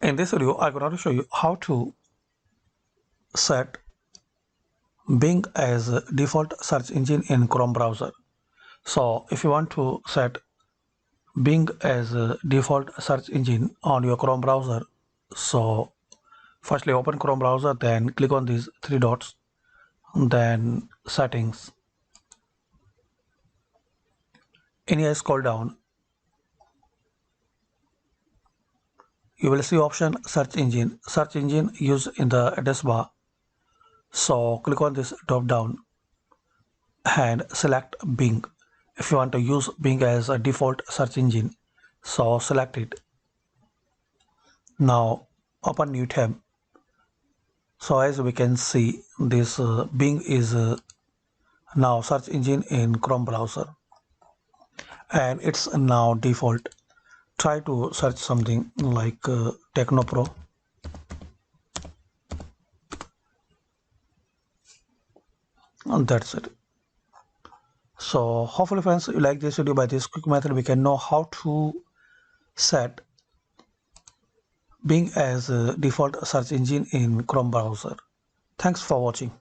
In this video, I'm going to show you how to set Bing as a default search engine in Chrome browser. So if you want to set Bing as a default search engine on your Chrome browser, so firstly open Chrome browser, then click on these three dots, then settings. In here, scroll down, you will see option search engine used in the address bar. So click on this drop down and select Bing. If you want to use Bing as a default search engine, so select it. Now open new tab. So as we can see, this Bing is now search engine in Chrome browser, and it's now default. Try to search something like Technopro. And that's it. So hopefully friends, you like this video. By this quick method we can know how to set Bing as a default search engine in Chrome browser. Thanks for watching.